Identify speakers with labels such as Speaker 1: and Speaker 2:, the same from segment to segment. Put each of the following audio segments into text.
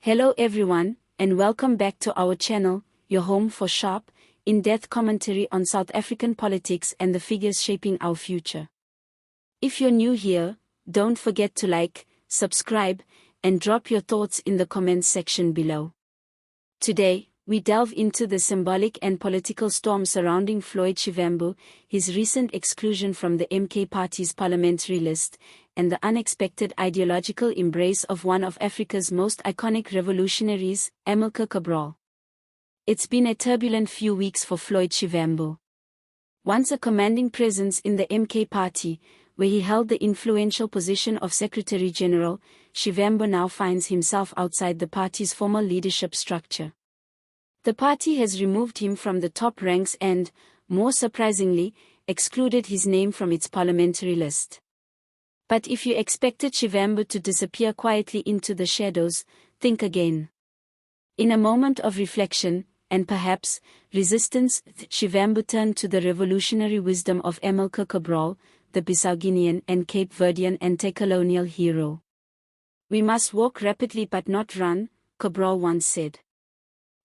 Speaker 1: Hello everyone, and welcome back to our channel, your home for sharp, in-depth commentary on South African politics and the figures shaping our future. If you're new here, don't forget to like, subscribe, and drop your thoughts in the comments section below. Today, we delve into the symbolic and political storm surrounding Floyd Shivambu, his recent exclusion from the MK Party's parliamentary list, and the unexpected ideological embrace of one of Africa's most iconic revolutionaries, Amílcar Cabral. It's been a turbulent few weeks for Floyd Shivambu. Once a commanding presence in the MK Party, where he held the influential position of Secretary General, Shivambu now finds himself outside the party's formal leadership structure. The party has removed him from the top ranks and, more surprisingly, excluded his name from its parliamentary list. But if you expected Shivambu to disappear quietly into the shadows, think again. In a moment of reflection, and perhaps resistance, Shivambu turned to the revolutionary wisdom of Amílcar Cabral, the Bissau-Guinean and Cape Verdean anti-colonial hero. "We must walk rapidly but not run," Cabral once said.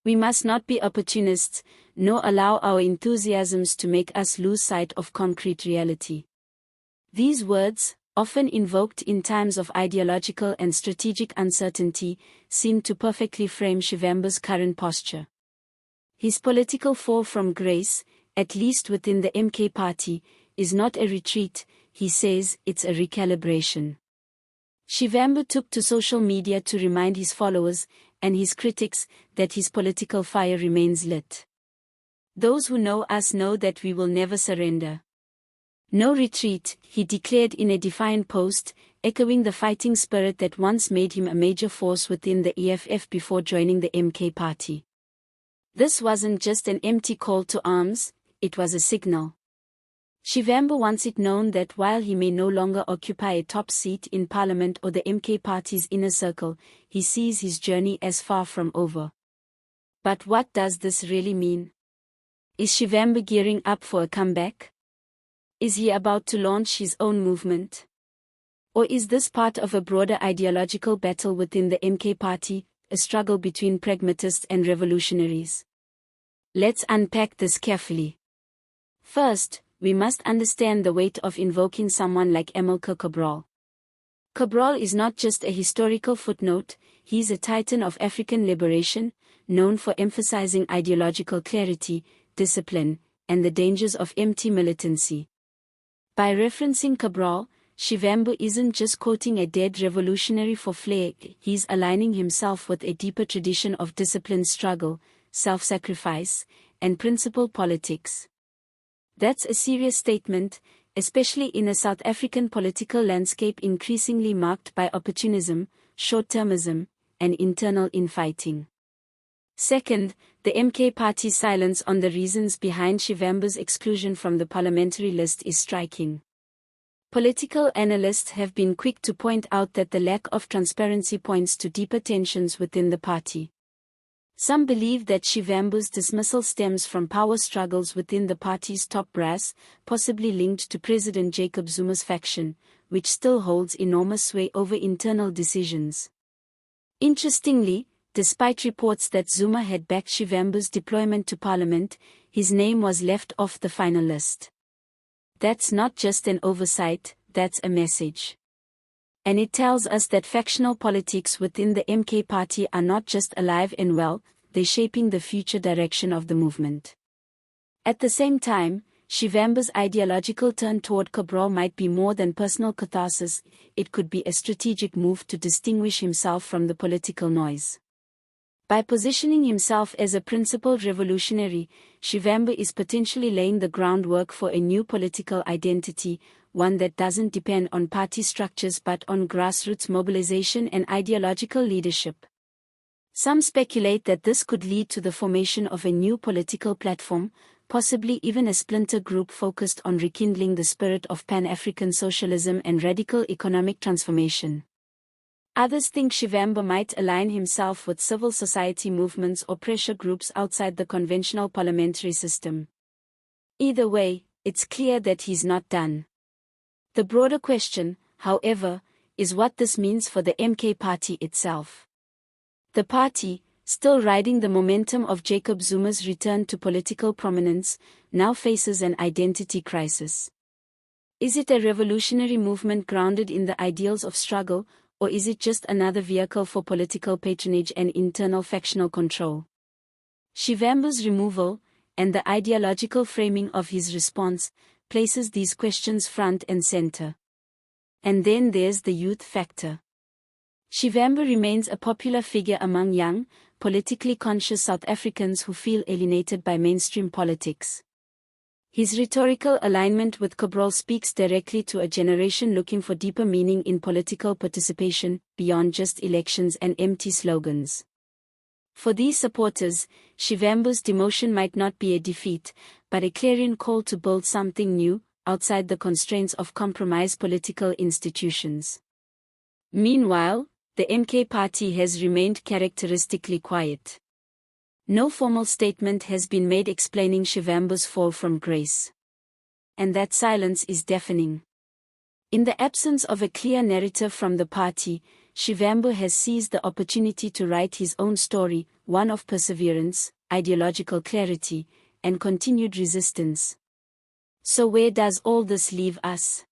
Speaker 1: "We must not be opportunists, nor allow our enthusiasms to make us lose sight of concrete reality." These words, often invoked in times of ideological and strategic uncertainty, seem to perfectly frame Shivambu's current posture. His political fall from grace, at least within the MK Party, is not a retreat, he says, it's a recalibration. Shivambu took to social media to remind his followers, and his critics, that his political fire remains lit. "Those who know us know that we will never surrender. No retreat," he declared in a defiant post, echoing the fighting spirit that once made him a major force within the EFF before joining the MK Party. This wasn't just an empty call to arms, it was a signal. Shivambu wants it known that while he may no longer occupy a top seat in parliament or the MK Party's inner circle, he sees his journey as far from over. But what does this really mean? Is Shivambu gearing up for a comeback? Is he about to launch his own movement? Or is this part of a broader ideological battle within the MK Party, a struggle between pragmatists and revolutionaries? Let's unpack this carefully. First, we must understand the weight of invoking someone like Amílcar Cabral. Cabral is not just a historical footnote, he's a titan of African liberation, known for emphasizing ideological clarity, discipline, and the dangers of empty militancy. By referencing Cabral, Shivambu isn't just quoting a dead revolutionary for flair, he's aligning himself with a deeper tradition of disciplined struggle, self-sacrifice, and principled politics. That's a serious statement, especially in a South African political landscape increasingly marked by opportunism, short-termism, and internal infighting. Second, the MK Party's silence on the reasons behind Shivambu's exclusion from the parliamentary list is striking. Political analysts have been quick to point out that the lack of transparency points to deeper tensions within the party. Some believe that Shivambu's dismissal stems from power struggles within the party's top brass, possibly linked to President Jacob Zuma's faction, which still holds enormous sway over internal decisions. Interestingly, despite reports that Zuma had backed Shivambu's deployment to parliament, his name was left off the final list. That's not just an oversight, that's a message. And it tells us that factional politics within the MK Party are not just alive and well, they're shaping the future direction of the movement. At the same time, Shivambu's ideological turn toward Cabral might be more than personal catharsis, it could be a strategic move to distinguish himself from the political noise. By positioning himself as a principled revolutionary, Shivambu is potentially laying the groundwork for a new political identity, one that doesn't depend on party structures but on grassroots mobilization and ideological leadership. Some speculate that this could lead to the formation of a new political platform, possibly even a splinter group focused on rekindling the spirit of Pan-African socialism and radical economic transformation. Others think Shivambu might align himself with civil society movements or pressure groups outside the conventional parliamentary system. Either way, it's clear that he's not done. The broader question, however, is what this means for the MK Party itself. The party, still riding the momentum of Jacob Zuma's return to political prominence, now faces an identity crisis. Is it a revolutionary movement grounded in the ideals of struggle, or is it just another vehicle for political patronage and internal factional control? Shivambu's removal, and the ideological framing of his response, places these questions front and center. And then there's the youth factor. Shivambu remains a popular figure among young, politically conscious South Africans who feel alienated by mainstream politics. His rhetorical alignment with Cabral speaks directly to a generation looking for deeper meaning in political participation, beyond just elections and empty slogans. For these supporters, Shivambu's demotion might not be a defeat, but a clarion call to build something new, outside the constraints of compromised political institutions. Meanwhile, the MK party has remained characteristically quiet. No formal statement has been made explaining Shivambu's fall from grace. And that silence is deafening. In the absence of a clear narrative from the party, Shivambu has seized the opportunity to write his own story, one of perseverance, ideological clarity, and continued resistance. So where does all this leave us?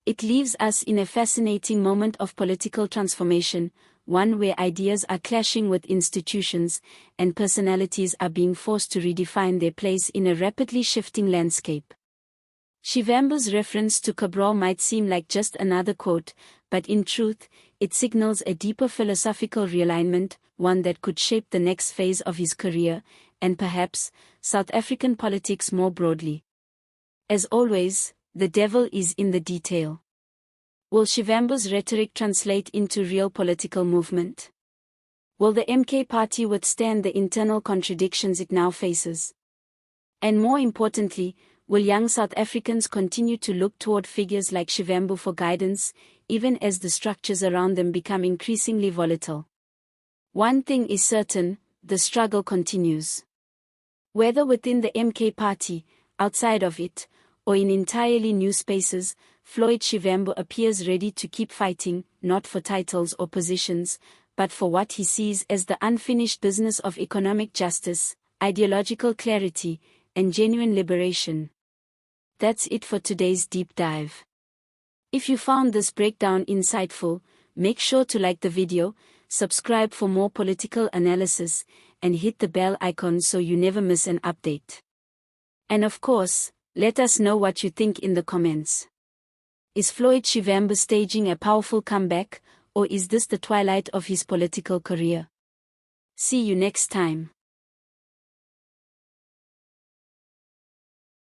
Speaker 1: It leaves us in a fascinating moment of political transformation, one where ideas are clashing with institutions, and personalities are being forced to redefine their place in a rapidly shifting landscape. Shivambu's reference to Cabral might seem like just another quote, but in truth, it signals a deeper philosophical realignment, one that could shape the next phase of his career, and perhaps, South African politics more broadly. As always, the devil is in the detail. Will Shivambu's rhetoric translate into real political movement? Will the MK party withstand the internal contradictions it now faces? And more importantly, will young South Africans continue to look toward figures like Shivambu for guidance, even as the structures around them become increasingly volatile? One thing is certain, the struggle continues. Whether within the MK party, outside of it, or in entirely new spaces, Floyd Shivambu appears ready to keep fighting, not for titles or positions, but for what he sees as the unfinished business of economic justice, ideological clarity, and genuine liberation. That's it for today's deep dive. If you found this breakdown insightful, make sure to like the video, subscribe for more political analysis, and hit the bell icon so you never miss an update. And of course, let us know what you think in the comments. Is Floyd Shivambu staging a powerful comeback, or is this the twilight of his political career? See you next time.